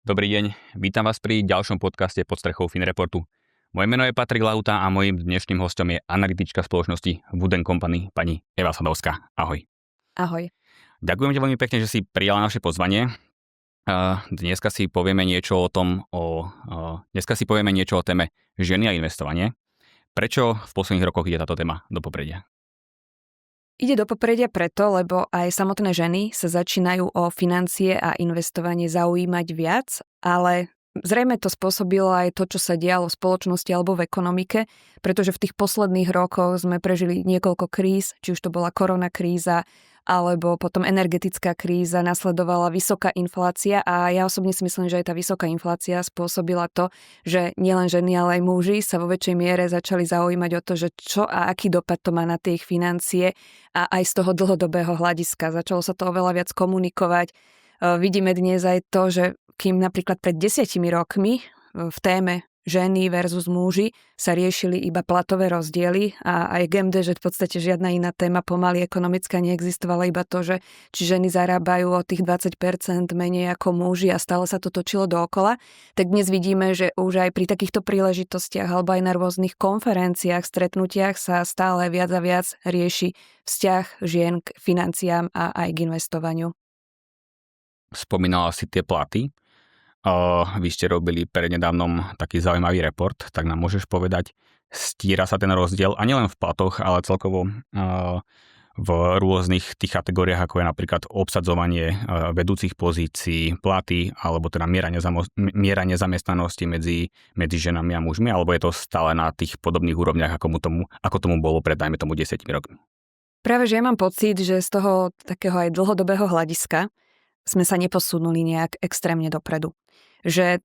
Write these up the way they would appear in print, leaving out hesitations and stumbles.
Dobrý deň, vítam vás pri ďalšom podcaste pod strechou Finreportu. Moje meno je Patrik Lahuta a mojím dnešným hostom je analytička spoločnosti Wood & Company, pani Eva Sadovská. Ahoj. Ahoj. Ďakujem ti veľmi pekne, že si prijala naše pozvanie. Dneska si povieme niečo o téme ženy a investovanie. Prečo v posledných rokoch ide táto téma do popredia? Ide do popredia preto, lebo aj samotné ženy sa začínajú o financie a investovanie zaujímať viac, ale zrejme to spôsobilo aj to, čo sa dialo v spoločnosti alebo v ekonomike, pretože v tých posledných rokoch sme prežili niekoľko kríz, či už to bola koronakríza, alebo potom energetická kríza, nasledovala vysoká inflácia a ja osobne si myslím, že aj tá vysoká inflácia spôsobila to, že nielen ženy, ale aj muži sa vo väčšej miere začali zaujímať o to, že čo a aký dopad to má na tie ich financie a aj z toho dlhodobého hľadiska. Začalo sa to oveľa viac komunikovať. Vidíme dnes aj to, že kým napríklad pred 10 rokmi v téme ženy versus muži sa riešili iba platové rozdiely a aj GMD, že v podstate žiadna iná téma pomaly ekonomická neexistovala, iba to, že či ženy zarábajú o tých 20% menej ako muži a stále sa to točilo dookola, tak dnes vidíme, že už aj pri takýchto príležitostiach alebo aj na rôznych konferenciách, stretnutiach sa stále viac a viac rieši vzťah žien k financiám a aj k investovaniu. Spomínala si tie platy. Vy ste robili prednedávnom taký zaujímavý report, tak nám môžeš povedať, stíra sa ten rozdiel, a nielen v platoch, ale celkovo v rôznych tých kategóriách, ako je napríklad obsadzovanie vedúcich pozícií, platy, alebo teda miera nezamestnanosti medzi ženami a mužmi, alebo je to stále na tých podobných úrovniach, ako tomu bolo pred, dajme tomu, 10 rokmi? Práve, že ja mám pocit, že z toho takého aj dlhodobého hľadiska sme sa neposunuli nejak extrémne dopredu. Že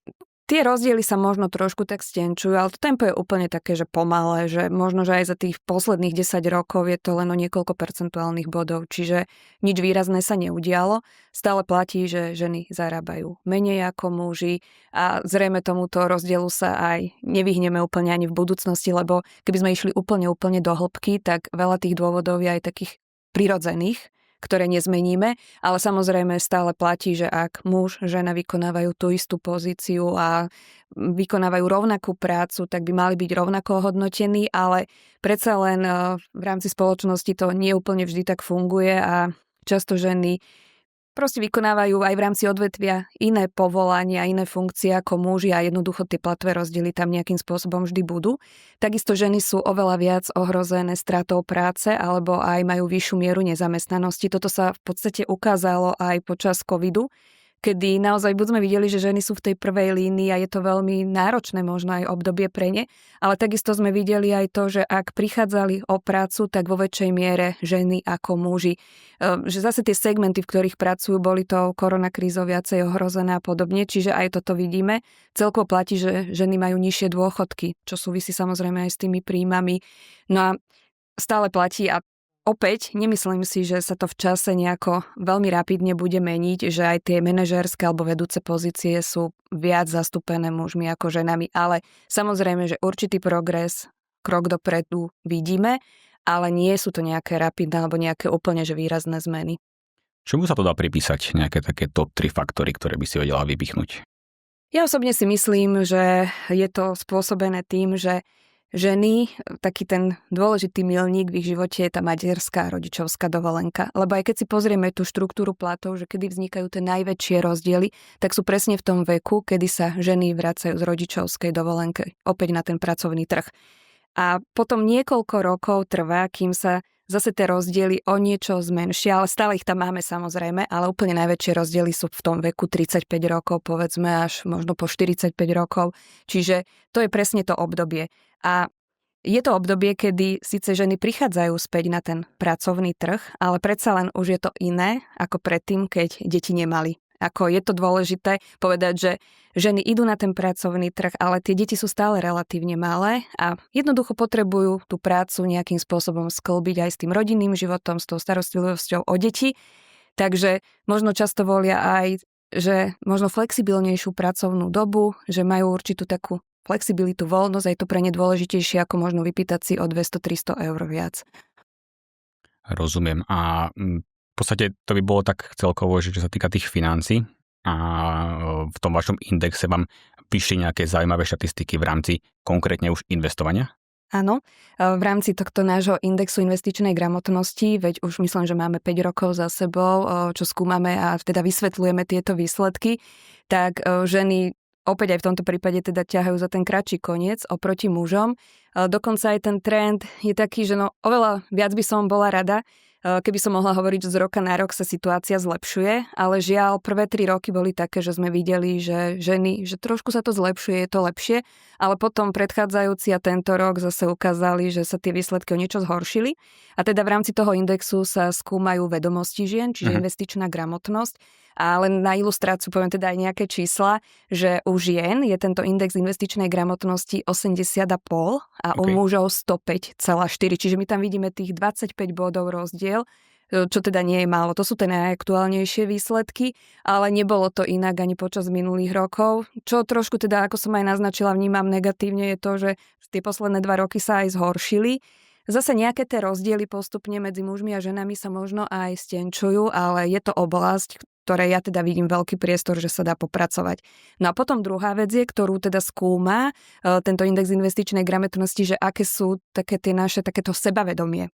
tie rozdiely sa možno trošku tak stenčujú, ale to tempo je úplne také, že pomalé, že možno, že aj za tých posledných 10 rokov je to len o niekoľko percentuálnych bodov, čiže nič výrazné sa neudialo. Stále platí, že ženy zarábajú menej ako muži a zrejme tomuto rozdielu sa aj nevyhneme úplne ani v budúcnosti, lebo keby sme išli úplne do hĺbky, tak veľa tých dôvodov je aj takých prirodzených, ktoré nezmeníme, ale samozrejme stále platí, že ak muž, žena vykonávajú tú istú pozíciu a vykonávajú rovnakú prácu, tak by mali byť rovnako hodnotení, ale predsa len v rámci spoločnosti to nie úplne vždy tak funguje a často ženy proste vykonávajú aj v rámci odvetvia iné povolania, iné funkcie ako muži a jednoducho tie platové rozdiely tam nejakým spôsobom vždy budú. Takisto ženy sú oveľa viac ohrozené stratou práce alebo aj majú vyššiu mieru nezamestnanosti. Toto sa v podstate ukázalo aj počas covidu, kedy naozaj buď sme videli, že ženy sú v tej prvej línii a je to veľmi náročné možno aj obdobie pre ne, ale takisto sme videli aj to, že ak prichádzali o prácu, tak vo väčšej miere ženy ako muži. Že zase tie segmenty, v ktorých pracujú, boli to koronakrízou viacej ohrozené a podobne, čiže aj toto vidíme. Celkovo platí, že ženy majú nižšie dôchodky, čo súvisí samozrejme aj s tými príjmami. No a stále platí a opäť, nemyslím si, že sa to v čase nejako veľmi rapidne bude meniť, že aj tie manažérske alebo vedúce pozície sú viac zastúpené mužmi ako ženami, ale samozrejme, že určitý progres, krok dopredu vidíme, ale nie sú to nejaké rapidné alebo nejaké úplne že výrazné zmeny. Čomu sa to dá pripísať? Nejaké také top 3 faktory, ktoré by si vedela vypichnúť? Ja osobne si myslím, že je to spôsobené tým, že ženy, taký ten dôležitý milník v ich živote je tá materská rodičovská dovolenka. Lebo aj keď si pozrieme tú štruktúru platov, že kedy vznikajú tie najväčšie rozdiely, tak sú presne v tom veku, kedy sa ženy vracajú z rodičovskej dovolenky opäť na ten pracovný trh. A potom niekoľko rokov trvá, kým sa zase tie rozdiely o niečo zmenšia, ale stále ich tam máme samozrejme, ale úplne najväčšie rozdiely sú v tom veku 35 rokov, povedzme až možno po 45 rokov. Čiže to je presne to obdobie. A je to obdobie, kedy síce ženy prichádzajú späť na ten pracovný trh, ale predsa len už je to iné ako predtým, keď deti nemali. Ako je to dôležité povedať, že ženy idú na ten pracovný trh, ale tie deti sú stále relatívne malé a jednoducho potrebujú tú prácu nejakým spôsobom sklbiť aj s tým rodinným životom, s tou starostlivosťou o deti. Takže možno často volia aj, že možno flexibilnejšiu pracovnú dobu, že majú určitú takú flexibilitu, voľnosť, aj to pre ne dôležitejšie, ako možno vypýtať si o 200-300 eur viac. Rozumiem. A v podstate to by bolo tak celkovo, že čo sa týka tých financií, A v tom vašom indexe vám vyšli nejaké zaujímavé štatistiky v rámci konkrétne už investovania? Áno, v rámci tohto nášho indexu investičnej gramotnosti, veď už myslím, že máme 5 rokov za sebou, čo skúmame a teda vysvetľujeme tieto výsledky, tak ženy opäť aj v tomto prípade teda ťahajú za ten kratší koniec oproti mužom. Dokonca aj ten trend je taký, že no oveľa viac by som bola rada, keby som mohla hovoriť, že z roka na rok sa situácia zlepšuje, ale žiaľ, prvé 3 roky boli také, že sme videli, že ženy, že trošku sa to zlepšuje, je to lepšie, ale potom predchádzajúci a tento rok zase ukázali, že sa tie výsledky o niečo zhoršili. A teda v rámci toho indexu sa skúmajú vedomosti žien, čiže investičná gramotnosť. A len na ilustráciu poviem teda aj nejaké čísla, že u žien je tento index investičnej gramotnosti 80,5 a u mužov 105,4. Čiže my tam vidíme tých 25 bodov rozdiel, čo teda nie je málo. To sú tie najaktuálnejšie výsledky, ale nebolo to inak ani počas minulých rokov. Čo trošku teda, ako som aj naznačila, vnímam negatívne je to, že tie posledné 2 roky sa aj zhoršili. Zase nejaké tie rozdiely postupne medzi mužmi a ženami sa možno aj stenčujú, ale je to oblasť, ktoré ja teda vidím veľký priestor, že sa dá popracovať. No a potom druhá vec je, ktorú teda skúma tento index investičnej gramotnosti, že aké sú také tie naše takéto sebavedomie.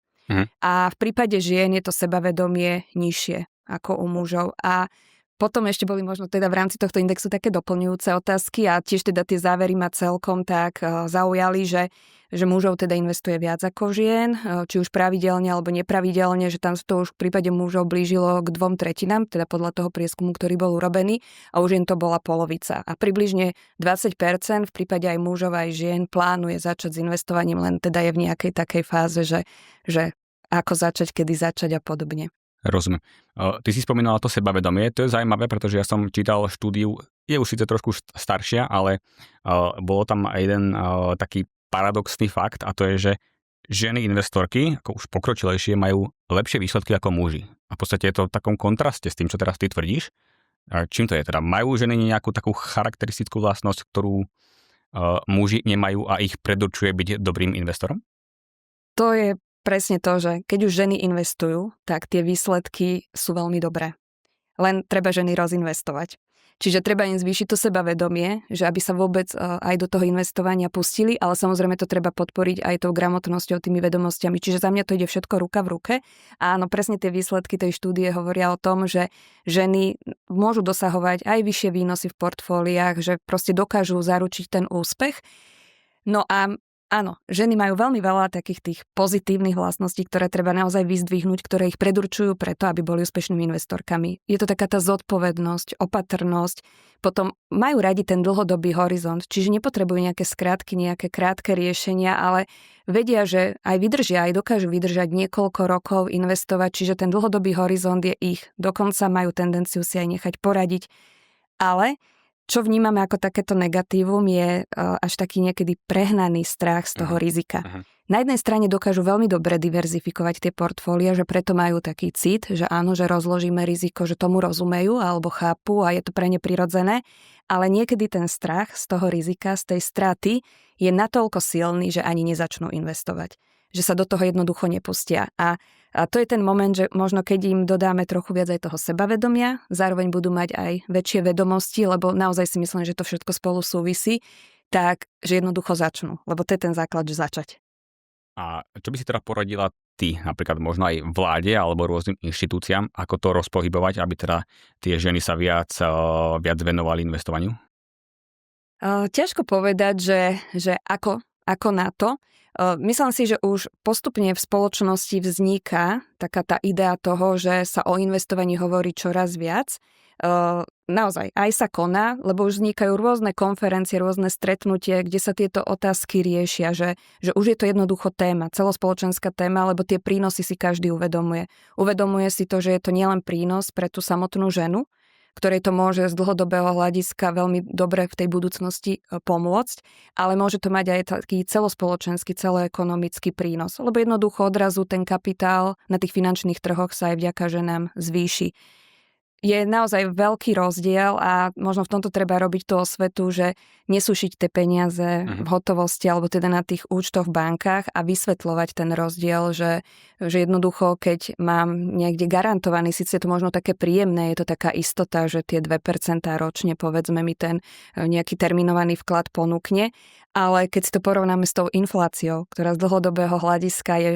A v prípade žien je to sebavedomie nižšie ako u mužov. A potom ešte boli možno teda v rámci tohto indexu také doplňujúce otázky a tiež teda tie závery ma celkom tak zaujali, že mužov teda investuje viac ako žien, či už pravidelne alebo nepravidelne, že tam to už v prípade mužov blížilo k 2/3, teda podľa toho prieskumu, ktorý bol urobený, a u žien to bola polovica. A približne 20% v prípade aj mužov aj žien plánuje začať s investovaním, len teda je v nejakej takej fáze, že ako začať, kedy začať a podobne. Rozumiem. Ty si spomínala to sebavedomie, to je zaujímavé, pretože ja som čítal štúdiu, je už síce trošku staršia, ale bolo tam aj jeden taký paradoxný fakt, a to je, že ženy investorky, ako už pokročilejšie, majú lepšie výsledky ako muži. A v podstate je to v takom kontraste s tým, čo teraz ty tvrdíš. Čím to je teda? Majú ženy nejakú takú charakteristickú vlastnosť, ktorú muži nemajú a ich predurčuje byť dobrým investorom? To je presne to, že keď už ženy investujú, tak tie výsledky sú veľmi dobré. Len treba ženy rozinvestovať. Čiže treba im zvýšiť to sebavedomie, že aby sa vôbec aj do toho investovania pustili, ale samozrejme to treba podporiť aj tou gramotnosťou, tými vedomosťami. Čiže za mňa to ide všetko ruka v ruke. A áno, presne tie výsledky tej štúdie hovoria o tom, že ženy môžu dosahovať aj vyššie výnosy v portfóliách, že proste dokážu zaručiť ten úspech. No a áno, ženy majú veľmi veľa takých tých pozitívnych vlastností, ktoré treba naozaj vyzdvihnúť, ktoré ich predurčujú preto, aby boli úspešnými investorkami. Je to taká tá zodpovednosť, opatrnosť, potom majú radi ten dlhodobý horizont, čiže nepotrebujú nejaké skrátky, nejaké krátke riešenia, ale vedia, že aj vydržia, aj dokážu vydržať niekoľko rokov, investovať, čiže ten dlhodobý horizont je ich. Dokonca majú tendenciu si aj nechať poradiť. Ale čo vnímame ako takéto negatívum je až taký niekedy prehnaný strach z toho rizika. Na jednej strane dokážu veľmi dobre diverzifikovať tie portfólia, že preto majú taký cit, že áno, že rozložíme riziko, že tomu rozumejú alebo chápu a je to pre ne prirodzené, ale niekedy ten strach z toho rizika, z tej straty je natoľko silný, že ani nezačnú investovať. Že sa do toho jednoducho nepustia. A to je ten moment, že možno keď im dodáme trochu viac aj toho sebavedomia, zároveň budú mať aj väčšie vedomosti, lebo naozaj si myslím, že to všetko spolu súvisí, tak že jednoducho začnú. Lebo to je ten základ, že začať. A čo by si teda poradila ty, napríklad možno aj vláde alebo rôznym inštitúciám, ako to rozpohybovať, aby teda tie ženy sa viac venovali investovaniu? Ťažko povedať, že ako na to. Myslím si, že už postupne v spoločnosti vzniká taká tá idea toho, že sa o investovaní hovorí čoraz viac. Naozaj, aj sa koná, lebo už vznikajú rôzne konferencie, rôzne stretnutie, kde sa tieto otázky riešia, že už je to jednoducho téma, celospoločenská téma, lebo tie prínosy si každý uvedomuje. Uvedomuje si to, že je to nielen prínos pre tú samotnú ženu, ktorej to môže z dlhodobého hľadiska veľmi dobre v tej budúcnosti pomôcť, ale môže to mať aj taký celospoločenský, celoekonomický prínos, lebo jednoducho odrazu ten kapitál na tých finančných trhoch sa aj vďaka ženám zvýši. je naozaj veľký rozdiel a možno v tomto treba robiť tú osvetu, že nesúšiť tie peniaze v hotovosti alebo teda na tých účtoch v bankách a vysvetľovať ten rozdiel, že jednoducho, keď mám niekde garantovaný, síce je to možno také príjemné, je to taká istota, že tie 2% ročne, povedzme mi ten nejaký terminovaný vklad ponúkne, ale keď si to porovnáme s tou infláciou, ktorá z dlhodobého hľadiska je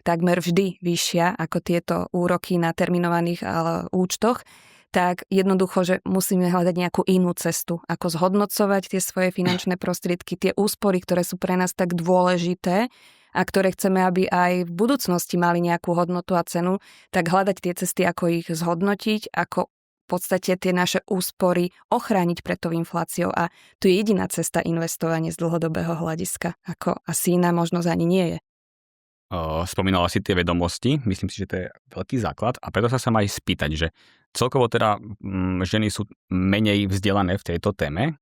takmer vždy vyššia ako tieto úroky na terminovaných účtoch, tak jednoducho, že musíme hľadať nejakú inú cestu, ako zhodnocovať tie svoje finančné prostriedky, tie úspory, ktoré sú pre nás tak dôležité a ktoré chceme, aby aj v budúcnosti mali nejakú hodnotu a cenu, tak hľadať tie cesty, ako ich zhodnotiť, ako v podstate tie naše úspory ochrániť pred tou infláciou a tu je jediná cesta investovanie z dlhodobého hľadiska, ako asi iná možnosť ani nie je. Spomínala si tie vedomosti, myslím si, že to je veľký základ a preto sa aj spýtať, že celkovo teda ženy sú menej vzdelané v tejto téme.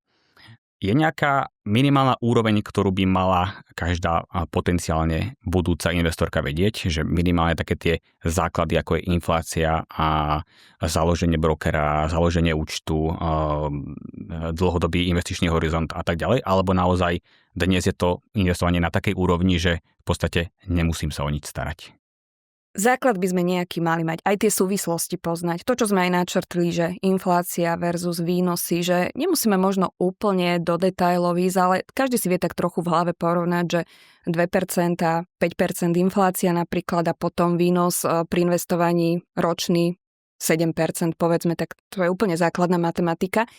Je nejaká minimálna úroveň, ktorú by mala každá potenciálne budúca investorka vedieť, že minimálne také tie základy, ako je inflácia a založenie brokera, založenie účtu, dlhodobý investičný horizont a tak ďalej, alebo naozaj dnes je to investovanie na takej úrovni, že v podstate nemusím sa o nič starať. Základ by sme nejaký mali mať, aj tie súvislosti poznať. To, čo sme aj načrtli, že inflácia versus výnosy, že nemusíme možno úplne do detailov ísť, ale každý si vie tak trochu v hlave porovnať, že 2%, 5% inflácia napríklad a potom výnos pri investovaní ročný 7%, povedzme, tak to je úplne základná matematika.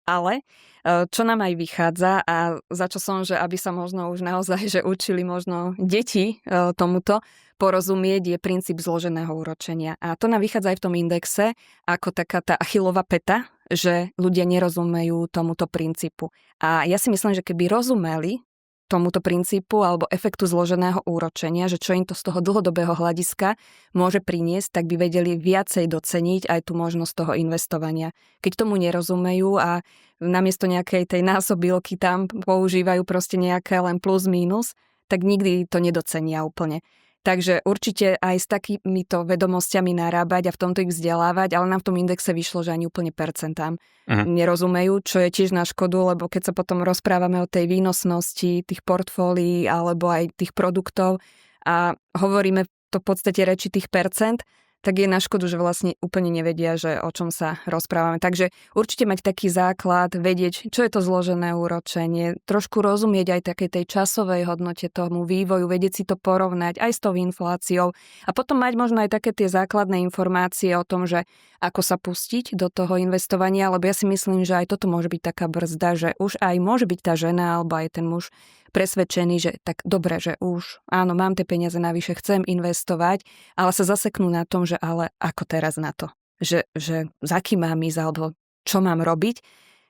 Ale čo nám aj vychádza a za čo som, že aby sa možno už naozaj, že učili možno deti tomuto porozumieť, je princíp zloženého úročenia. A to nám vychádza aj v tom indexe ako taká tá Achillova päta, že ľudia nerozumejú tomuto princípu. A ja si myslím, že keby rozumeli tomuto princípu alebo efektu zloženého úročenia, že čo im to z toho dlhodobého hľadiska môže priniesť, tak by vedeli viacej doceniť aj tú možnosť toho investovania. Keď tomu nerozumejú a namiesto nejakej tej násobilky tam používajú proste nejaké len plus mínus, tak nikdy to nedocenia úplne. Takže určite aj s takýmito vedomosťami narábať a v tomto ich vzdelávať, ale nám v tom indexe vyšlo, že ani úplne percentám nerozumejú, čo je tiež na škodu, lebo keď sa potom rozprávame o tej výnosnosti tých portfólií alebo aj tých produktov a hovoríme to v podstate reči tých percent, tak je na škodu, že vlastne úplne nevedia, že o čom sa rozprávame. Takže určite mať taký základ, vedieť, čo je to zložené úročenie, trošku rozumieť aj takej tej časovej hodnote tomu vývoju, vedieť si to porovnať aj s tou infláciou a potom mať možno aj také tie základné informácie o tom, že ako sa pustiť do toho investovania, lebo ja si myslím, že aj toto môže byť taká brzda, že už aj môže byť tá žena alebo aj ten muž presvedčený, že tak dobre, že už áno, mám tie peniaze navyše, chcem investovať, ale sa zaseknú na tom, že ale ako teraz na to? Že za kým mám ísť alebo čo mám robiť?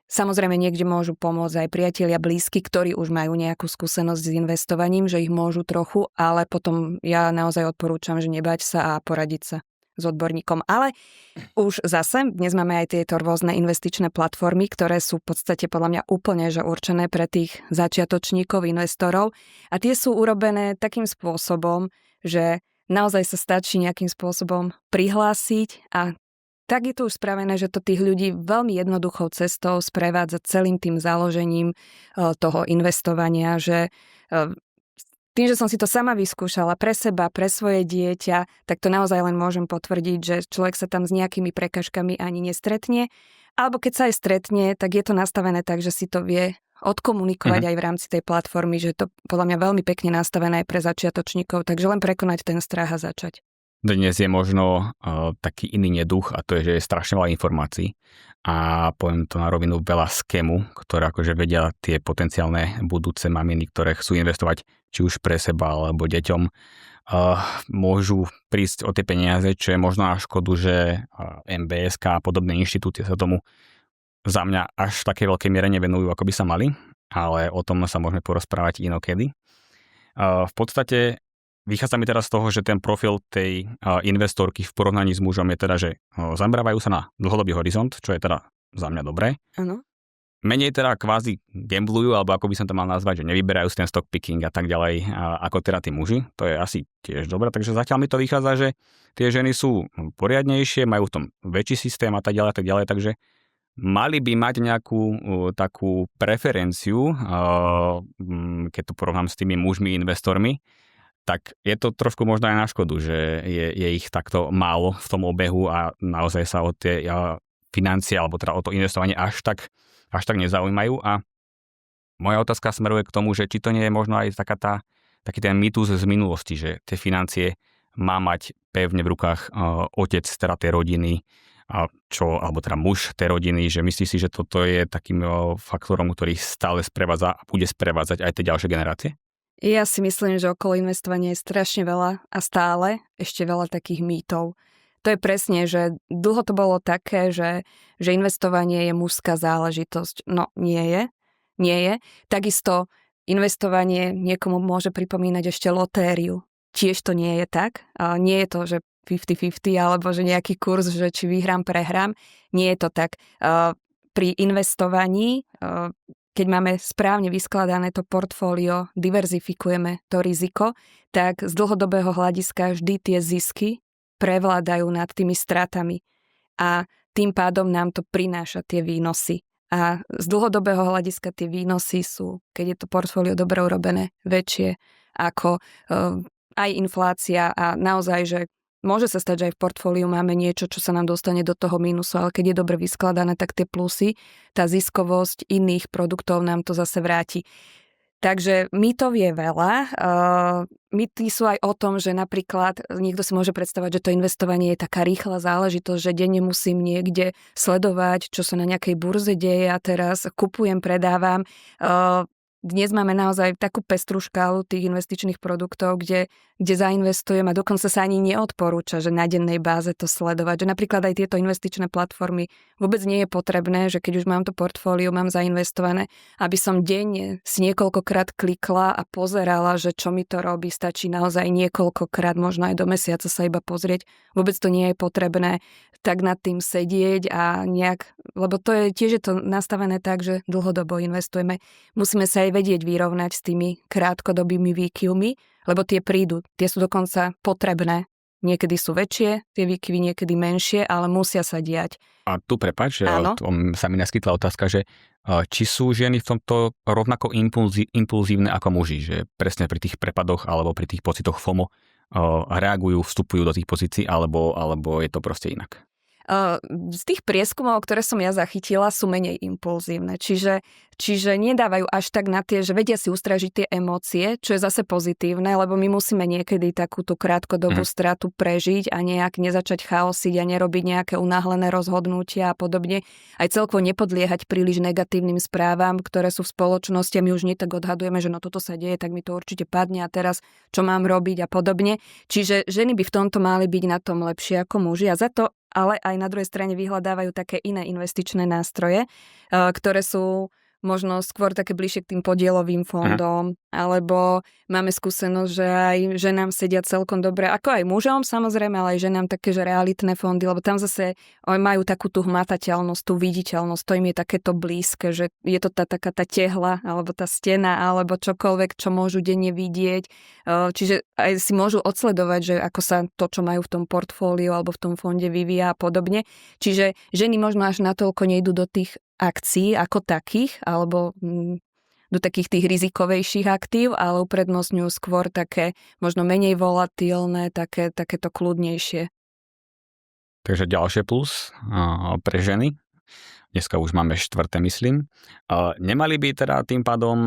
Samozrejme niekde môžu pomôcť aj priatelia blízky, ktorí už majú nejakú skúsenosť s investovaním, že ich môžu trochu, ale potom ja naozaj odporúčam, že nebať sa a poradiť sa s odborníkom. Ale už zase, dnes máme aj tieto rôzne investičné platformy, ktoré sú v podstate podľa mňa úplne že určené pre tých začiatočníkov, investorov. A tie sú urobené takým spôsobom, že naozaj sa stačí nejakým spôsobom prihlásiť a tak je to už spravené, že to tých ľudí veľmi jednoduchou cestou sprevádza celým tým založením toho investovania, že tým, že som si to sama vyskúšala pre seba, pre svoje dieťa, tak to naozaj len môžem potvrdiť, že človek sa tam s nejakými prekažkami ani nestretne. Alebo keď sa aj stretne, tak je to nastavené tak, že si to vie odkomunikovať aj v rámci tej platformy, že to podľa mňa veľmi pekne nastavené aj pre začiatočníkov, takže len prekonať ten strach a začať. Dnes je možno taký iný neduch a to je, že je strašne veľa informácií a poviem to na rovinu veľa skému, ktoré akože vedia tie potenciálne budúce maminy, ktoré chcú investovať či už pre seba alebo deťom, môžu prísť o tie peniaze, čo je možno na škodu, že MBSK a podobné inštitúcie sa tomu za mňa až v takej veľkej miere nevenujú, ako by sa mali, ale o tom sa môžeme porozprávať inokedy. V podstate vychádza mi teraz z toho, že ten profil tej investorky v porovnaní s mužom je teda, že zamerajú sa na dlhodobý horizont, čo je teda za mňa dobré. Áno. menej teda kvázi gamblujú, alebo ako by som to mal nazvať, že nevyberajú si ten stock picking a tak ďalej, ako teda tí muži. To je asi tiež dobré, takže zatiaľ mi to vychádza, že tie ženy sú poriadnejšie, majú v tom väčší systém a tak ďalej, takže mali by mať nejakú takú preferenciu, keď to porovnám s tými mužmi, investormi, tak je to trošku možno aj na škodu, že je ich takto málo v tom obehu a naozaj sa o tie financie alebo teda o to investovanie až tak nezaujímajú. A moja otázka smeruje k tomu, že či to nie je možno aj taký ten mýtus z minulosti, že tie financie má mať pevne v rukách otec teda tej rodiny, alebo teda muž tej rodiny, že myslí si, že toto je takým faktorom, ktorý stále sprevádza a bude sprevádzať aj tie ďalšie generácie? Ja si myslím, že okolo investovania je strašne veľa a stále ešte veľa takých mýtov. To je presne, že dlho to bolo také, že investovanie je mužská záležitosť. No, nie je. Takisto investovanie niekomu môže pripomínať ešte lotériu. Tiež to nie je tak. Nie je to, že 50-50 alebo že nejaký kurz, že či vyhrám, prehrám. Nie je to tak. Pri investovaní, keď máme správne vyskladané to portfólio, diverzifikujeme to riziko, tak z dlhodobého hľadiska vždy tie zisky prevládajú nad tými stratami. A tým pádom nám to prináša tie výnosy. A z dlhodobého hľadiska tie výnosy sú, keď je to portfólio dobre urobené, väčšie ako aj inflácia a naozaj, že môže sa stať, že aj v portfóliu máme niečo, čo sa nám dostane do toho mínusu, ale keď je dobre vyskladané, tak tie plusy, tá ziskovosť iných produktov nám to zase vráti. Takže mýtov je veľa. Mýty sú aj o tom, že napríklad niekto si môže predstavať, že to investovanie je taká rýchla záležitosť, že denne musím niekde sledovať, čo sa na nejakej burze deje a teraz kupujem, predávam. Dnes máme naozaj takú pestrú škálu tých investičných produktov, kde zainvestujem a dokonca sa ani neodporúča, že na dennej báze to sledovať. Že napríklad aj tieto investičné platformy vôbec nie je potrebné, že keď už mám to portfólio, mám zainvestované, aby som denne si niekoľkokrát klikla a pozerala, že čo mi to robí. Stačí naozaj niekoľkokrát, možno aj do mesiaca sa iba pozrieť. Vôbec to nie je potrebné tak nad tým sedieť a nejak, lebo to je tiež je to nastavené tak, že dlhodobo investujeme. Musíme sa aj vedieť vyrovnať s tými krátkodobými výkyvmi, lebo tie prídu. Tie sú dokonca potrebné. Niekedy sú väčšie, tie výkyvy niekedy menšie, ale musia sa diať. A tu prepáč, sa mi naskytla otázka, že či sú ženy v tomto rovnako impulzívne ako muži, že presne pri tých prepadoch alebo pri tých pocitoch FOMO reagujú, vstupujú do tých pozícií, alebo je to proste inak? Z tých prieskumov, ktoré som ja zachytila, sú menej impulzívne. Čiže nedávajú až tak na tie, že vedia si ustražiť tie emócie, čo je zase pozitívne, lebo my musíme niekedy takúto krátkodobú stratu prežiť a nejak nezačať chaosiť a nerobiť nejaké unáhlené rozhodnutia a podobne. Aj celkovo nepodliehať príliš negatívnym správam, ktoré sú v spoločnosti a my už nie tak odhadujeme, že no toto sa deje, tak mi to určite padne a teraz čo mám robiť a podobne. Čiže ženy by v tomto mali byť na tom lepšie ako muži a za to ale aj na druhej strane vyhľadávajú také iné investičné nástroje, ktoré sú možno skôr také bližšie k tým podielovým fondom, alebo máme skúsenosť, že aj ženám sedia celkom dobre, ako aj mužom samozrejme, ale aj ženám také, že realitné fondy, lebo tam zase majú takú tú hmatateľnosť, tú viditeľnosť, to im je takéto blízke, že je to taká tá tehla, alebo tá stena, alebo čokoľvek, čo môžu denne vidieť. Čiže aj si môžu odsledovať, že ako sa to, čo majú v tom portfóliu alebo v tom fonde vyvíja a podobne. Čiže ženy možno až natoľko nejdú do tých akcií ako takých, alebo do takých tých rizikovejších aktív, ale uprednostňujú skôr také možno menej volatilné, takéto kľudnejšie. Takže ďalšie plus pre ženy. Dneska už máme 4., myslím. Nemali by teda tým pádom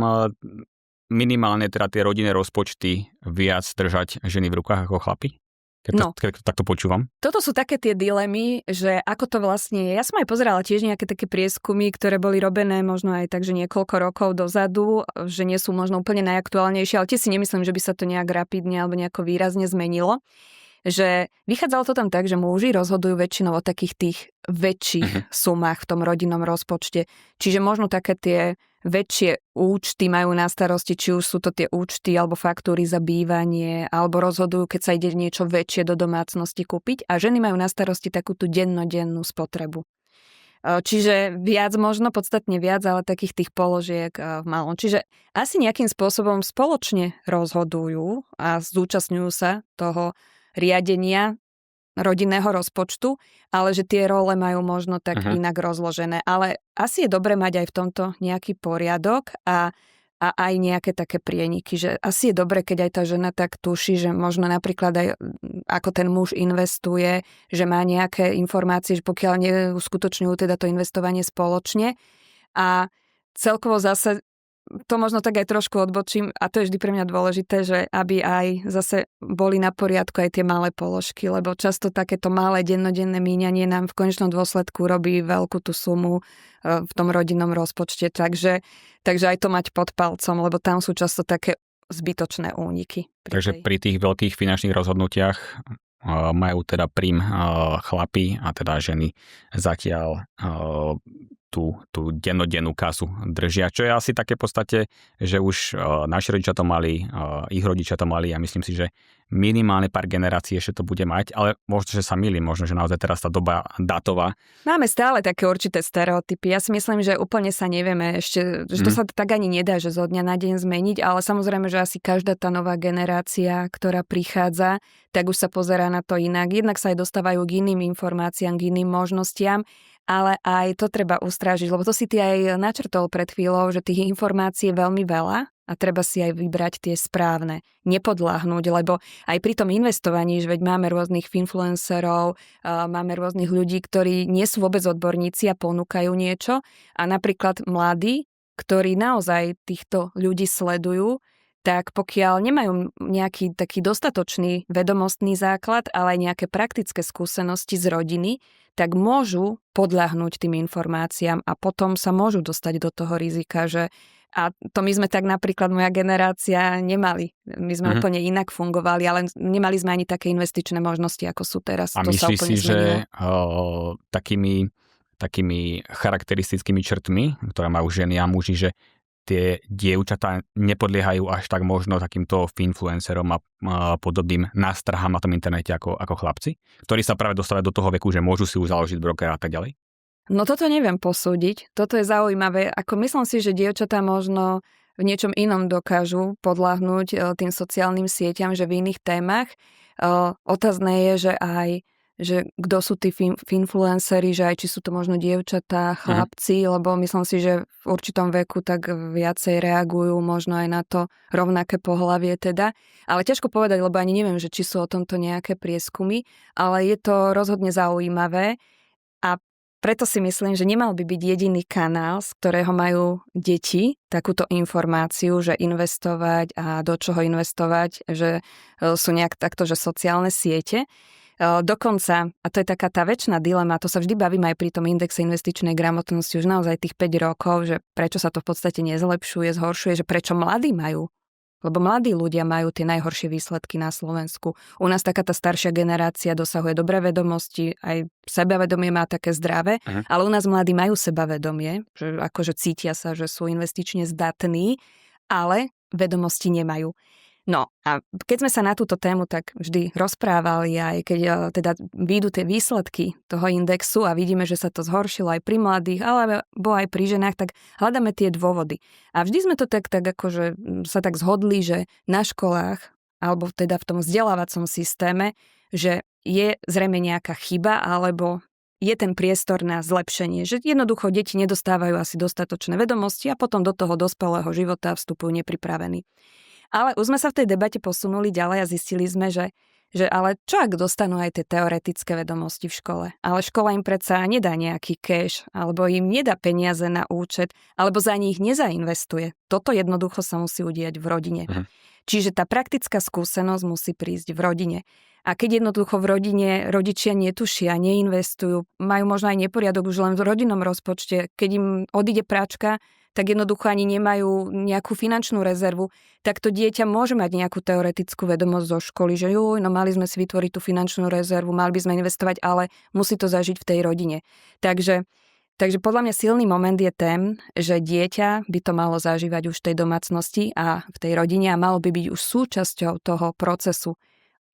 minimálne teda tie rodinné rozpočty viac držať ženy v rukách ako chlapi? Keď takto počúvam. Toto sú také tie dilemy, že ako to vlastne je. Ja som aj pozerala tiež nejaké také prieskumy, ktoré boli robené možno aj tak, že niekoľko rokov dozadu, že nie sú možno úplne najaktuálnejšie, ale tiež si nemyslím, že by sa to nejak rapidne alebo nejako výrazne zmenilo. Že vychádzalo to tam tak, že muži rozhodujú väčšinou o takých tých väčších sumách v tom rodinnom rozpočte. Čiže možno také tie väčšie účty majú na starosti, či už sú to tie účty alebo faktúry za bývanie, alebo rozhodujú, keď sa ide niečo väčšie do domácnosti kúpiť a ženy majú na starosti takú tú dennodennú spotrebu. Čiže viac možno, podstatne viac, ale takých tých položiek v malom. Čiže asi nejakým spôsobom spoločne rozhodujú a zúčastňujú sa toho riadenia rodinného rozpočtu, ale že tie role majú možno tak inak rozložené. Ale asi je dobre mať aj v tomto nejaký poriadok a aj nejaké také prieniky, že asi je dobre, keď aj tá žena tak tuší, že možno napríklad aj ako ten muž investuje, že má nejaké informácie, že pokiaľ neuskutočňujú teda to investovanie spoločne a celkovo zase to možno tak aj trošku odbočím a to je vždy pre mňa dôležité, že aby aj zase boli na poriadku aj tie malé položky, lebo často takéto malé dennodenné míňanie nám v konečnom dôsledku robí veľkú tú sumu v tom rodinnom rozpočte, takže aj to mať pod palcom, lebo tam sú často také zbytočné úniky. Takže pri tých veľkých finančných rozhodnutiach majú teda prím chlapi a teda ženy zatiaľ tú dennodennú kasu držia, čo je asi také v podstate, že už naši rodičia to mali, ich rodičia to mali a myslím si, že minimálne pár generácií ešte to bude mať, ale možno, že sa mýlim, možno, že naozaj teraz tá doba dátová. Máme stále také určité stereotypy. Ja si myslím, že úplne sa nevieme ešte, že to sa tak ani nedá, že zo dňa na deň zmeniť, ale samozrejme, že asi každá tá nová generácia, ktorá prichádza, tak už sa pozerá na to inak. Jednak sa aj dostávajú k iným informáciám, k iným možnostiam, ale aj to treba ustrážiť, lebo to si ty aj načrtol pred chvíľou, že tých informácií je veľmi veľa a treba si aj vybrať tie správne, nepodľahnúť, lebo aj pri tom investovaní, že veď máme rôznych influencerov, máme rôznych ľudí, ktorí nie sú vôbec odborníci a ponúkajú niečo a napríklad mladí, ktorí naozaj týchto ľudí sledujú, tak pokiaľ nemajú nejaký taký dostatočný vedomostný základ, ale aj nejaké praktické skúsenosti z rodiny, tak môžu podľahnúť tým informáciám a potom sa môžu dostať do toho rizika, že a to my sme tak napríklad, moja generácia nemali. My sme úplne inak fungovali, ale nemali sme ani také investičné možnosti, ako sú teraz. A to myslíš si, zmenilo. že takými charakteristickými črtmi, ktoré majú ženy a muži, že tie dievčatá nepodliehajú až tak možno takýmto influencerom a podobným nástrahám na tom internete ako chlapci, ktorí sa práve dostávajú do toho veku, že môžu si už založiť brokera a tak ďalej? No toto neviem posúdiť. Toto je zaujímavé. Ako myslím si, že dievčatá možno v niečom inom dokážu podľahnúť tým sociálnym sieťam, že v iných témach. Otázne je, že aj že kto sú tí influenceri, že aj či sú to možno dievčatá, chlapci, lebo myslím si, že v určitom veku tak viacej reagujú možno aj na to rovnaké pohlavie teda. Ale ťažko povedať, lebo ani neviem, že či sú o tomto nejaké prieskumy, ale je to rozhodne zaujímavé a preto si myslím, že nemal by byť jediný kanál, z ktorého majú deti takúto informáciu, že investovať a do čoho investovať, že sú nejak takto, že sociálne siete. Dokonca, a to je taká tá večná dilema, to sa vždy bavíme aj pri tom indexe investičnej gramotnosti už naozaj tých 5 rokov, že prečo sa to v podstate nezlepšuje, zhoršuje, že prečo mladí majú. Lebo mladí ľudia majú tie najhoršie výsledky na Slovensku. U nás taká tá staršia generácia dosahuje dobré vedomosti, aj sebavedomie má také zdravé, ale u nás mladí majú sebavedomie, že akože cítia sa, že sú investične zdatní, ale vedomosti nemajú. No a keď sme sa na túto tému tak vždy rozprávali, aj keď teda výjdu tie výsledky toho indexu a vidíme, že sa to zhoršilo aj pri mladých, alebo aj pri ženách, tak hľadáme tie dôvody. A vždy sme to tak akože sa tak zhodli, že na školách, alebo teda v tom vzdelávacom systéme, že je zrejme nejaká chyba, alebo je ten priestor na zlepšenie, že jednoducho deti nedostávajú asi dostatočné vedomosti a potom do toho dospelého života vstupujú nepripravení. Ale už sme sa v tej debate posunuli ďalej a zistili sme, že ale čo ak dostanú aj tie teoretické vedomosti v škole? Ale škola im predsa nedá nejaký cash, alebo im nedá peniaze na účet, alebo za nich nezainvestuje. Toto jednoducho sa musí udiať v rodine. Čiže tá praktická skúsenosť musí prísť v rodine. A keď jednoducho v rodine rodičia netušia, neinvestujú, majú možno aj neporiadok už len v rodinnom rozpočte, keď im odíde práčka, tak jednoducho ani nemajú nejakú finančnú rezervu, tak to dieťa môže mať nejakú teoretickú vedomosť zo školy, že mali sme si vytvoriť tú finančnú rezervu, mali by sme investovať, ale musí to zažiť v tej rodine. Takže podľa mňa silný moment je ten, že dieťa by to malo zažívať už v tej domácnosti a v tej rodine a malo by byť už súčasťou toho procesu.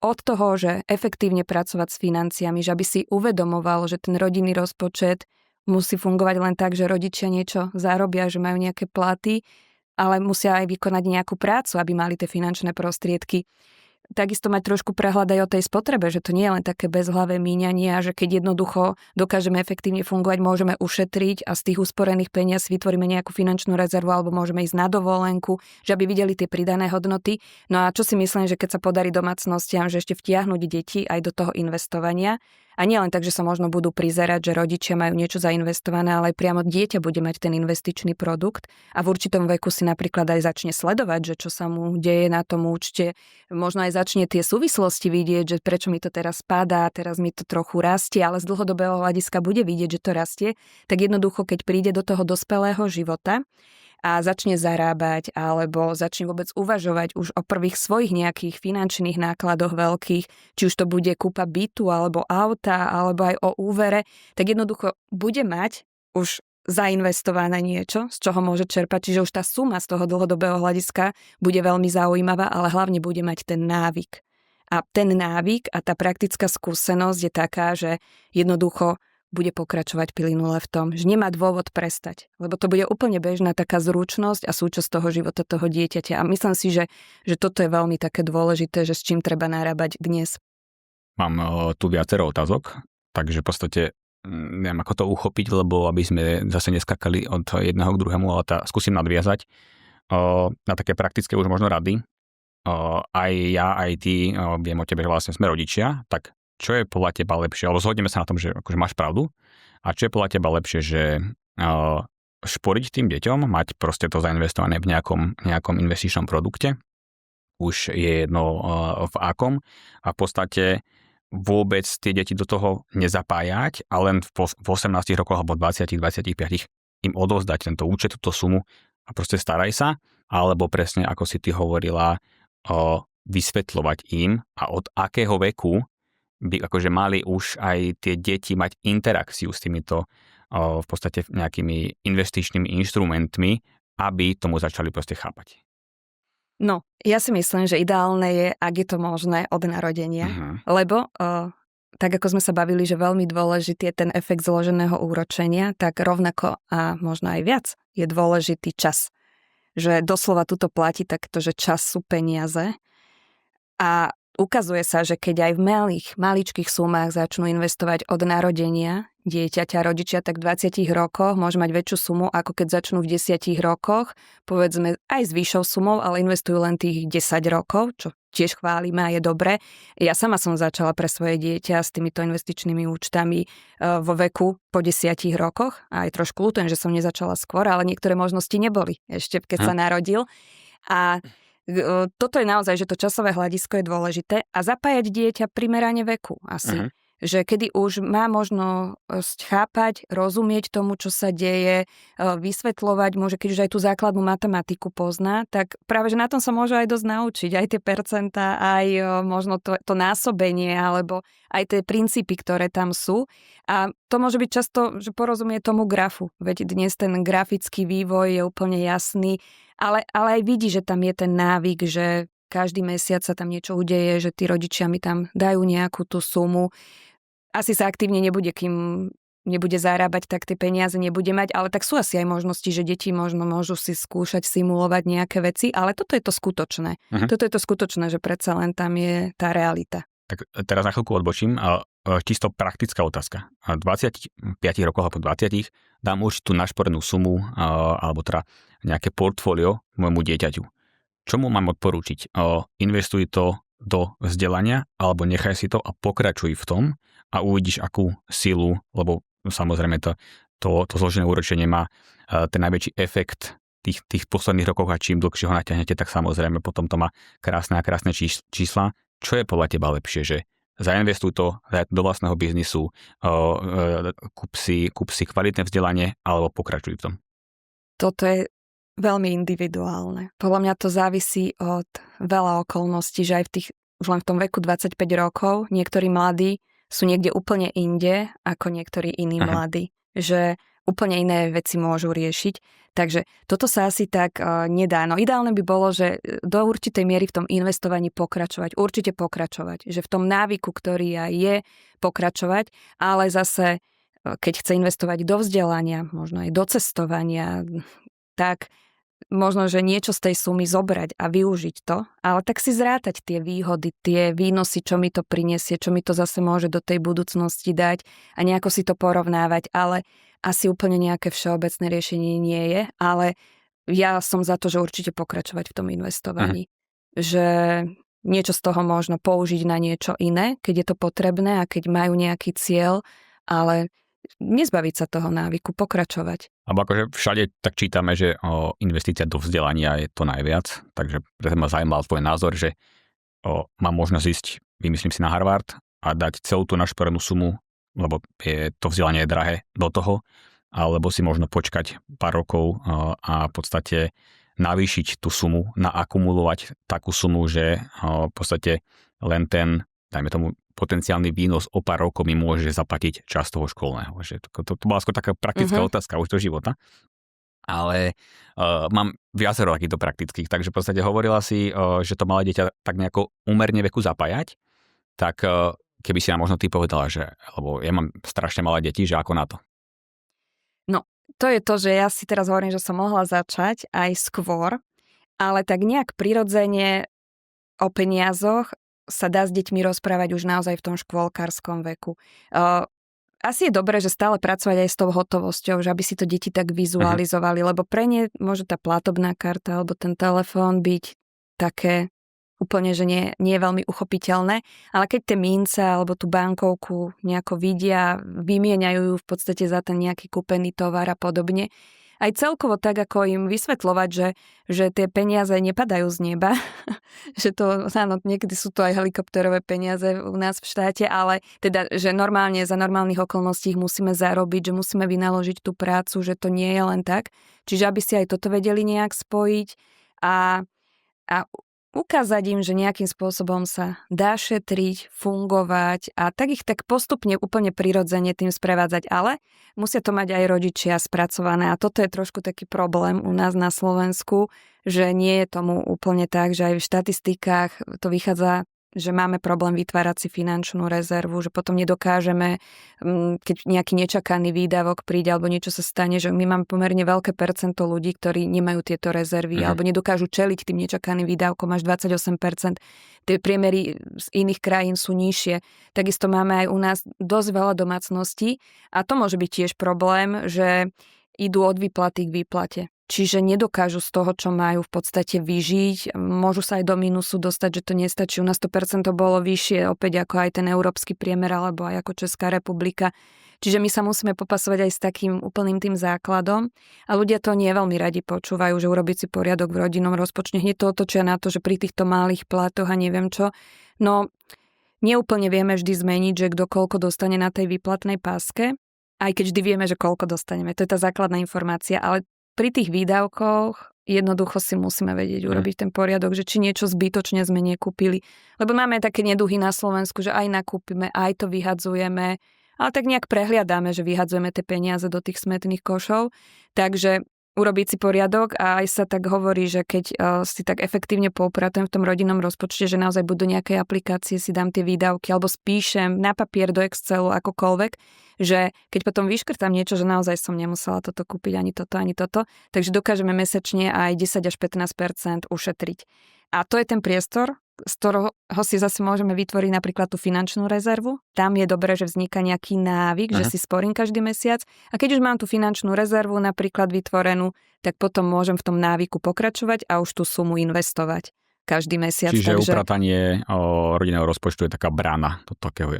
Od toho, že efektívne pracovať s financiami, že aby si uvedomoval, že ten rodinný rozpočet musí fungovať len tak, že rodičia niečo zarobia, že majú nejaké platy, ale musia aj vykonať nejakú prácu, aby mali tie finančné prostriedky. Takisto mať trošku prehľad aj o tej spotrebe, že to nie je len také bezhlavé míňanie a že keď jednoducho dokážeme efektívne fungovať, môžeme ušetriť a z tých usporených peniaz vytvoríme nejakú finančnú rezervu alebo môžeme ísť na dovolenku, že aby videli tie pridané hodnoty. No a čo si myslím, že keď sa podarí domácnostiam, že ešte vtiahnuť deti aj do toho investovania, a nie len tak, že sa možno budú prizerať, že rodičia majú niečo zainvestované, ale aj priamo dieťa bude mať ten investičný produkt a v určitom veku si napríklad aj začne sledovať, že čo sa mu deje na tom účte. Možno aj začne tie súvislosti vidieť, že prečo mi to teraz padá, teraz mi to trochu rastie, ale z dlhodobého hľadiska bude vidieť, že to rastie. Tak jednoducho, keď príde do toho dospelého života a začne zarábať alebo začne vôbec uvažovať už o prvých svojich nejakých finančných nákladoch veľkých, či už to bude kúpa bytu alebo auta alebo aj o úvere, tak jednoducho bude mať už zainvestované niečo, z čoho môže čerpať, čiže už tá suma z toho dlhodobého hľadiska bude veľmi zaujímavá, ale hlavne bude mať ten návyk. A ten návyk a tá praktická skúsenosť je taká, že jednoducho bude pokračovať plynule v tom, že nemá dôvod prestať. Lebo to bude úplne bežná taká zručnosť a súčasť toho života toho dieťaťa. A myslím si, že toto je veľmi také dôležité, že s čím treba narábať dnes. Mám tu viacero otázok, takže v podstate neviem, ako to uchopiť, lebo aby sme zase neskakali od jedného k druhému, ale skúsim nadviazať na také praktické už možno rady. Aj ja, aj ty, viem o tebe, že vlastne sme rodičia, tak čo je podľa teba lepšie, alebo zhodneme sa na tom, že akože máš pravdu, a čo je podľa teba lepšie, že šporiť tým deťom, mať proste to zainvestované v nejakom investičnom produkte, už je jedno v akom, a v podstate vôbec tie deti do toho nezapájať a len v 18 rokoch alebo 20-25 im odovzdať tento účet, túto sumu a proste staraj sa, alebo presne ako si ty hovorila, vysvetľovať im a od akého veku by akože mali už aj tie deti mať interakciu s týmito v podstate nejakými investičnými inštrumentmi, aby tomu začali proste chápať. No, ja si myslím, že ideálne je, ak je to možné od narodenia, lebo tak ako sme sa bavili, že veľmi dôležitý je ten efekt zloženého úročenia, tak rovnako a možno aj viac je dôležitý čas. Že doslova tuto platí takto, že čas sú peniaze a ukazuje sa, že keď aj v maličkých sumách začnú investovať od narodenia dieťaťa, rodičia, tak v 20 rokoch môže mať väčšiu sumu, ako keď začnú v 10 rokoch, povedzme aj s vyššou sumou, ale investujú len tých 10 rokov, čo tiež chválime a je dobré. Ja sama som začala pre svoje dieťa s týmito investičnými účtami vo veku po 10 rokoch a aj trošku ľutujem, že som nezačala skôr, ale niektoré možnosti neboli ešte, keď sa narodil. A toto je naozaj, že to časové hľadisko je dôležité a zapájať dieťa primerane veku asi. Že kedy už má možnosť chápať, rozumieť tomu, čo sa deje, vysvetľovať môže, keď už aj tú základnú matematiku pozná, tak práve, že na tom sa môže aj dosť naučiť, aj tie percentá, aj možno to násobenie, alebo aj tie princípy, ktoré tam sú. A to môže byť často, že porozumie tomu grafu, veď dnes ten grafický vývoj je úplne jasný, ale aj vidí, že tam je ten návyk, že každý mesiac sa tam niečo udeje, že tí rodičia mi tam dajú nejakú tú sumu. Asi sa aktívne nebude, kým nebude zarábať, tak tie peniaze nebude mať, ale tak sú asi aj možnosti, že deti možno môžu si skúšať simulovať nejaké veci, ale toto je to skutočné. Toto je to skutočné, že predsa len tam je tá realita. Tak teraz na chvíľku odbočím. Čisto praktická otázka. V 25 rokoch alebo 20 dám určitú našporenú sumu alebo teda nejaké portfólio môjmu dieťaťu. Čo mu mám odporúčiť? Investuj to do vzdelania alebo nechaj si to a pokračuj v tom a uvidíš, akú silu, lebo samozrejme to zložené úročenie má ten najväčší efekt tých posledných rokov a čím dlhšie ho natiahnete, tak samozrejme potom to má krásne a krásne čísla. Čo je podľa teba lepšie, že zainvestuj to do vlastného biznisu, kúp si kvalitné vzdelanie alebo pokračuj v tom? Toto je veľmi individuálne. Podľa mňa to závisí od veľa okolností, že aj už len v tom veku 25 rokov niektorí mladí sú niekde úplne inde ako niektorí iní mladí. Že úplne iné veci môžu riešiť. Takže toto sa asi tak nedá. No ideálne by bolo, že do určitej miery v tom investovaní pokračovať. Určite pokračovať. Že v tom návyku, ktorý aj je, pokračovať, ale zase keď chce investovať do vzdelania, možno aj do cestovania, tak možno, že niečo z tej sumy zobrať a využiť to, ale tak si zrátať tie výhody, tie výnosy, čo mi to prinesie, čo mi to zase môže do tej budúcnosti dať a nejako si to porovnávať, ale asi úplne nejaké všeobecné riešenie nie je, ale ja som za to, že určite pokračovať v tom investovaní. Že niečo z toho možno použiť na niečo iné, keď je to potrebné a keď majú nejaký cieľ, ale nezbaviť sa toho návyku, pokračovať. Alebo akože všade tak čítame, že investícia do vzdelania je to najviac, takže preto ma zaujímal tvoj názor, že mám možnosť ísť, vymyslím si, na Harvard a dať celú tú našporenú sumu, lebo to vzdelanie je drahé do toho, alebo si možno počkať pár rokov a v podstate navýšiť tú sumu, naakumulovať takú sumu, že v podstate len ten, dajme tomu, potenciálny výnos o pár rokov mi môže zaplatiť časť toho školného. Že to bola skôr taká praktická otázka už do života. Ale mám viacero takýchto praktických. Takže v podstate hovorila si, že to malé dieťa tak nejako úmerne veku zapájať. Tak keby si nám možno ty povedala, že lebo ja mám strašne malé deti, že ako na to? No, to je to, že ja si teraz hovorím, že som mohla začať aj skôr, ale tak nejak prirodzene o peniazoch sa dá s deťmi rozprávať už naozaj v tom škôlkarskom veku. Asi je dobré, že stále pracovať aj s tou hotovosťou, že aby si to deti tak vizualizovali, lebo pre ne môže tá platobná karta alebo ten telefón byť také úplne, že nie je veľmi uchopiteľné, ale keď tie mince alebo tú bankovku nejako vidia, vymieňajú ju v podstate za ten nejaký kúpený tovar a podobne, aj celkovo tak, ako im vysvetľovať, že tie peniaze nepadajú z neba, že to, áno, niekedy sú to aj helikopterové peniaze u nás v štáte, ale teda, že normálne za normálnych okolností ich musíme zarobiť, že musíme vynaložiť tú prácu, že to nie je len tak. Čiže aby si aj toto vedeli nejak spojiť a ukázať im, že nejakým spôsobom sa dá šetriť, fungovať a tak ich tak postupne úplne prirodzene tým sprevádzať, ale musia to mať aj rodičia spracované a toto je trošku taký problém u nás na Slovensku, že nie je tomu úplne tak, že aj v štatistikách to vychádza, že máme problém vytvárať si finančnú rezervu, že potom nedokážeme, keď nejaký nečakaný výdavok príde alebo niečo sa stane, že my máme pomerne veľké percento ľudí, ktorí nemajú tieto rezervy alebo nedokážu čeliť tým nečakaným výdavkom až 28%. Tie priemery z iných krajín sú nižšie. Takisto máme aj u nás dosť veľa domácností a to môže byť tiež problém, že idú od výplaty k výplate. Čiže nedokážu z toho, čo majú v podstate vyžiť. Môžu sa aj do mínusu dostať, že to nestačí. U nás to percento bolo vyššie opäť ako aj ten európsky priemer alebo aj ako Česká republika. Čiže my sa musíme popasovať aj s takým úplným tým základom a ľudia to nie veľmi radi počúvajú, že urobiť si poriadok v rodinnom rozpočte. Hneď to otočia na to, že pri týchto malých platoch a neviem čo. No, neúplne vieme vždy zmeniť, že kto koľko dostane na tej výplatnej páske, aj keď vždy vieme, že koľko dostaneme. To je tá základná informácia, ale pri tých výdavkoch jednoducho si musíme vedieť urobiť ten poriadok, že či niečo zbytočne sme nekúpili. Lebo máme také neduhy na Slovensku, že aj nakúpime, aj to vyhadzujeme, ale tak nejak prehliadáme, že vyhadzujeme tie peniaze do tých smetných košov. Takže urobiť si poriadok a aj sa tak hovorí, že keď si tak efektívne poupratujem v tom rodinnom rozpočte, že naozaj budú nejaké aplikácie, si dám tie výdavky alebo spíšem na papier do Excelu akokoľvek, že keď potom vyškrtám niečo, že naozaj som nemusela toto kúpiť ani toto, takže dokážeme mesačne aj 10 až 15% ušetriť. A to je ten priestor, z ktorého si zase môžeme vytvoriť napríklad tú finančnú rezervu. Tam je dobré, že vzniká nejaký návyk, že si sporím každý mesiac. A keď už mám tú finančnú rezervu napríklad vytvorenú, tak potom môžem v tom návyku pokračovať a už tú sumu investovať každý mesiac. Čiže upratanie rodinného rozpočtu je taká brána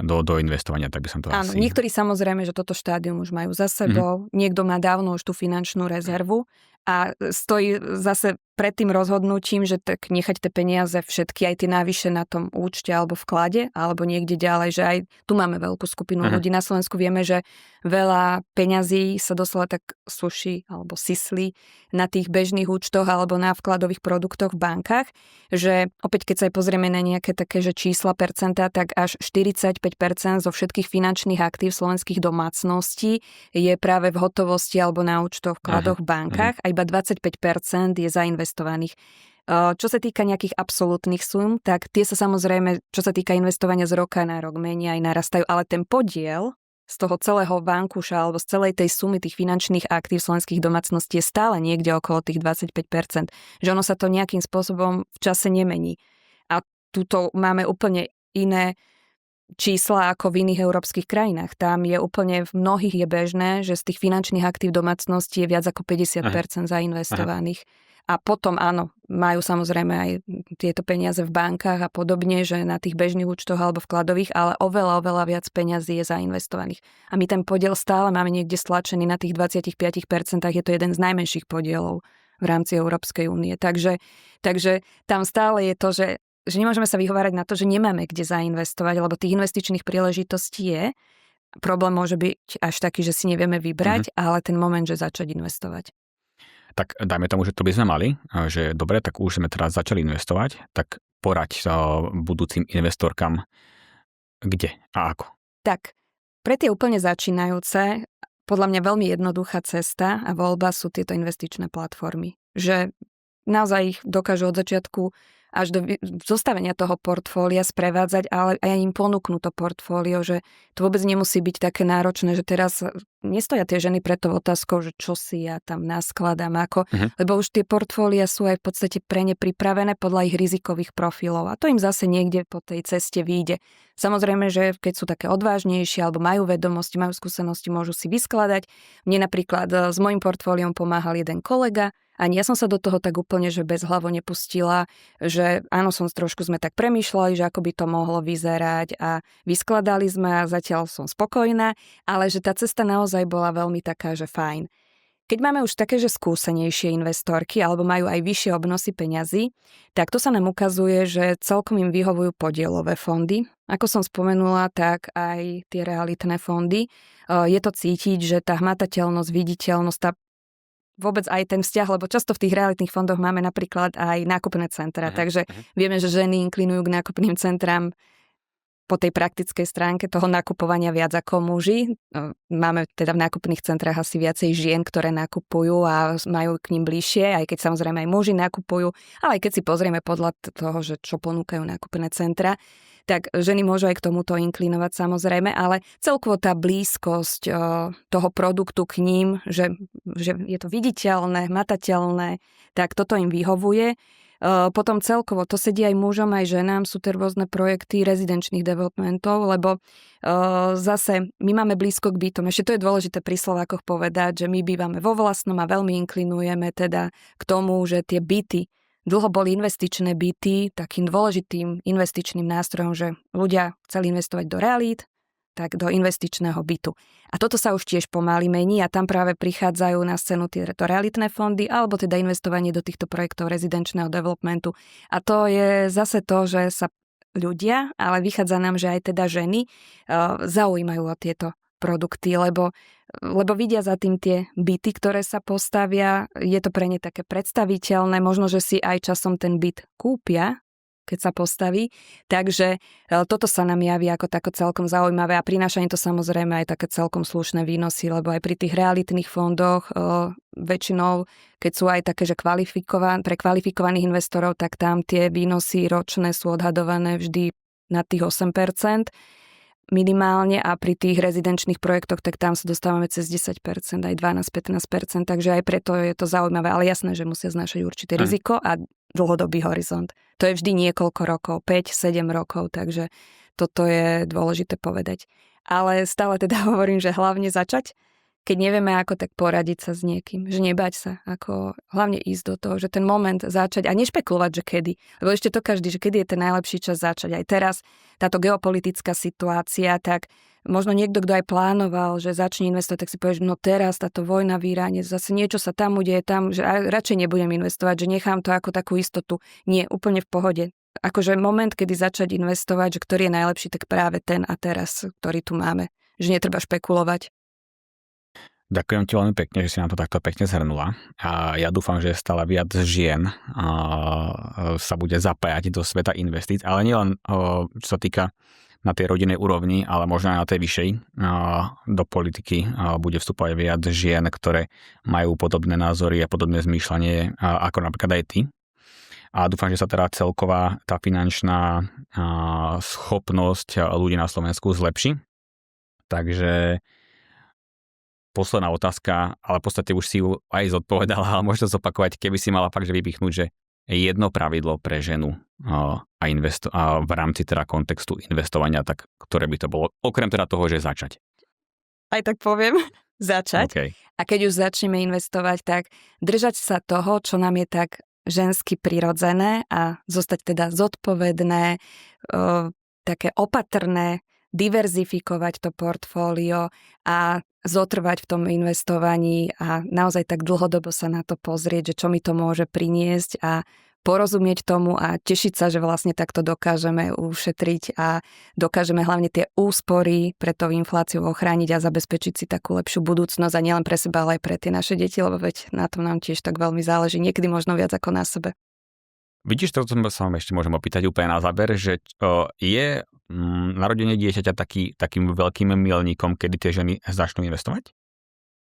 do investovania, tak by som to áno, asi... niektorí samozrejme, že toto štádium už majú za sebou. Niekto má dávno už tú finančnú rezervu a stojí zase pred tým rozhodnutím, že tak nechať tie peniaze všetky, aj tie návyše na tom účte alebo vklade, alebo niekde ďalej, že aj tu máme veľkú skupinu ľudí. Na Slovensku vieme, že veľa peňazí sa doslova tak suší alebo syslí na tých bežných účtoch alebo na vkladových produktoch v bankách, že opäť keď sa aj pozrieme na nejaké také, že čísla percentá, tak až 45% zo všetkých finančných aktív slovenských domácností je práve v hotovosti alebo na účtoch, vkladoch v bankách a iba 25% je zainvestovaných. Čo sa týka nejakých absolútnych sum, tak tie sa samozrejme, čo sa týka investovania z roka na rok, menia aj narastajú, ale ten podiel z toho celého vankuša alebo z celej tej sumy tých finančných aktív slovenských domácností je stále niekde okolo tých 25%. Že ono sa to nejakým spôsobom v čase nemení. A tuto máme úplne iné čísla ako v iných európskych krajinách. Tam je úplne v mnohých je bežné, že z tých finančných aktív domácností je viac ako 50% zainvestovaných. A potom áno, majú samozrejme aj tieto peniaze v bankách a podobne, že na tých bežných účtoch alebo vkladových, ale oveľa viac peňazí je zainvestovaných. A my ten podiel stále máme niekde stlačený na tých 25%, je to jeden z najmenších podielov v rámci Európskej únie. Takže tam stále je to, že nemôžeme sa vyhovárať na to, že nemáme kde zainvestovať, lebo tých investičných príležitostí je. Problém môže byť až taký, že si nevieme vybrať, ale ten moment, že začať investovať. Tak dajme tomu, že to by sme mali, že dobre, tak už sme teraz začali investovať, tak poraď budúcim investorkám kde a ako. Tak, pre tie úplne začínajúce, podľa mňa veľmi jednoduchá cesta a voľba sú tieto investičné platformy. Že naozaj ich dokážu od začiatku až do zostavenia toho portfólia sprevádzať, ale aj im ponúknú to portfólio, že to vôbec nemusí byť také náročné, že teraz nestoja tie ženy pred tou otázkou, že čo si ja tam naskladám, ako, lebo už tie portfólia sú aj v podstate pre ne pripravené podľa ich rizikových profilov a to im zase niekde po tej ceste vyjde. Samozrejme, že keď sú také odvážnejšie alebo majú vedomosti, majú skúsenosti, môžu si vyskladať. Mne napríklad s mojím portfóliom pomáhal jeden kolega. Ani ja som sa do toho tak úplne, že bezhlavo nepustila, že áno, trošku sme tak premýšľali, že ako by to mohlo vyzerať a vyskladali sme a zatiaľ som spokojná, ale že tá cesta naozaj bola veľmi taká, že fajn. Keď máme už také, že skúsenejšie investorky alebo majú aj vyššie obnosy peňazí, tak to sa nám ukazuje, že celkom im vyhovujú podielové fondy. Ako som spomenula, tak aj tie realitné fondy. Je to cítiť, že tá hmatateľnosť, viditeľnosť, tá vôbec aj ten vzťah, lebo často v tých realitných fondoch máme napríklad aj nákupné centra, takže vieme, že ženy inklinujú k nákupným centrám po tej praktickej stránke toho nakupovania viac ako muži. Máme teda v nákupných centrách asi viacej žien, ktoré nakupujú a majú k ním bližšie, aj keď samozrejme aj muži nakupujú, ale aj keď si pozrieme podľa toho, že čo ponúkajú nákupné centra, tak ženy môžu aj k tomuto inklinovať samozrejme, ale celkovo tá blízkosť toho produktu k ním, že je to viditeľné, hmatateľné, tak toto im vyhovuje. Potom celkovo, to sedí aj mužom, aj ženám, sú to rôzne projekty rezidenčných developmentov, lebo zase my máme blízko k bytom. Ešte to je dôležité pri Slovákoch povedať, že my bývame vo vlastnom a veľmi inklinujeme teda k tomu, že tie byty dlho boli investičné byty takým dôležitým investičným nástrojom, že ľudia chceli investovať do realít, tak do investičného bytu. A toto sa už tiež pomaly mení a tam práve prichádzajú na scénu tieto realitné fondy alebo teda investovanie do týchto projektov rezidenčného developmentu. A to je zase to, že sa ľudia, ale vychádza nám, že aj teda ženy zaujímajú o tieto produkty, lebo vidia za tým tie byty, ktoré sa postavia, je to pre ne také predstaviteľné, možno, že si aj časom ten byt kúpia, keď sa postaví, takže toto sa nám javí ako tako celkom zaujímavé a prináša to samozrejme aj také celkom slušné výnosy, lebo aj pri tých realitných fondoch väčšinou, keď sú aj také, že pre kvalifikovaných investorov, tak tam tie výnosy ročné sú odhadované vždy na tých 8%, minimálne a pri tých rezidenčných projektoch, tak tam sa dostávame cez 10%, aj 12-15%, takže aj preto je to zaujímavé, ale jasné, že musia znášať určité riziko a dlhodobý horizont. To je vždy niekoľko rokov, 5-7 rokov, takže toto je dôležité povedať. Ale stále teda hovorím, že hlavne začať, keď nevieme ako, tak poradiť sa s niekým, že nebať sa, ako hlavne ísť do toho, že ten moment začať a nešpekulovať, že kedy. Lebo ešte to každý, že kedy je ten najlepší čas začať. Aj teraz táto geopolitická situácia, tak možno niekto, kto aj plánoval, že začne investovať, tak si povie, že no teraz táto vojna v Iráne, zase niečo sa tam udeje, tam, že radšej nebudem investovať, že nechám to ako takú istotu. Nie, úplne v pohode. Akože moment, kedy začať investovať, že ktorý je najlepší, tak práve ten a teraz, ktorý tu máme. Že netreba špekulovať. Ďakujem ti veľmi pekne, že si nám to takto pekne zhrnula. A ja dúfam, že stále viac žien sa bude zapájať do sveta investíc, ale nielen čo sa týka na tej rodinnej úrovni, ale možno aj na tej vyššej. Do politiky bude vstúpať viac žien, ktoré majú podobné názory a podobné zmýšľanie ako napríklad aj ty. A dúfam, že sa teda celková tá finančná schopnosť ľudí na Slovensku zlepší. Takže posledná otázka, ale v podstate už si ju aj zodpovedala, ale môžeš to zopakovať, keby si mala fakt, že vypichnúť, že jedno pravidlo pre ženu v rámci teda kontextu investovania, tak ktoré by to bolo, okrem teda toho, že začať. Aj tak poviem, začať. Okay. A keď už začneme investovať, tak držať sa toho, čo nám je tak žensky prirodzené a zostať teda zodpovedné, také opatrné, diverzifikovať to portfólio a zotrvať v tom investovaní a naozaj tak dlhodobo sa na to pozrieť, že čo mi to môže priniesť a porozumieť tomu a tešiť sa, že vlastne takto dokážeme ušetriť a dokážeme hlavne tie úspory pre tou infláciu ochrániť a zabezpečiť si takú lepšiu budúcnosť a nielen pre seba, ale aj pre tie naše deti, lebo veď na tom nám tiež tak veľmi záleží, niekedy možno viac ako na sebe. Vidíš, to sa vám ešte môžem opýtať úplne na záver, že je narodenie dieťaťa takým veľkým milníkom, kedy tie ženy začnú investovať?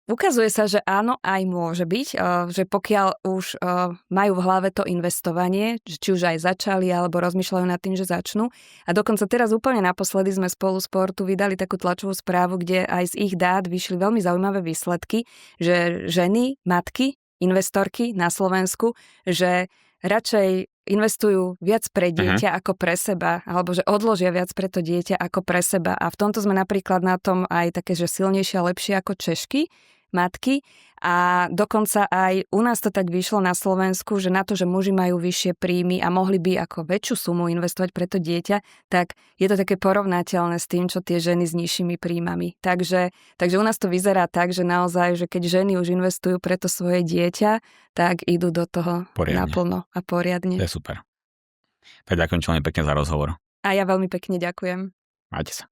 Ukazuje sa, že áno, aj môže byť, že pokiaľ už majú v hlave to investovanie, či už aj začali, alebo rozmýšľajú nad tým, že začnú. A dokonca teraz úplne naposledy sme spolu Sportu vydali takú tlačovú správu, kde aj z ich dát vyšli veľmi zaujímavé výsledky, že ženy, matky, investorky na Slovensku, že radšej investujú viac pre dieťa ako pre seba, alebo že odložia viac pre to dieťa ako pre seba. A v tomto sme napríklad na tom aj také, že silnejšie a lepšie ako Češky, matky. A dokonca aj u nás to tak vyšlo na Slovensku, že na to, že muži majú vyššie príjmy a mohli by ako väčšiu sumu investovať pre to dieťa, tak je to také porovnateľné s tým, čo tie ženy s nižšími príjmami. Takže u nás to vyzerá tak, že naozaj, že keď ženy už investujú pre to svoje dieťa, tak idú do toho naplno a poriadne. To je super. Tak ďakujem veľmi pekne za rozhovor. A ja veľmi pekne ďakujem. Majte sa.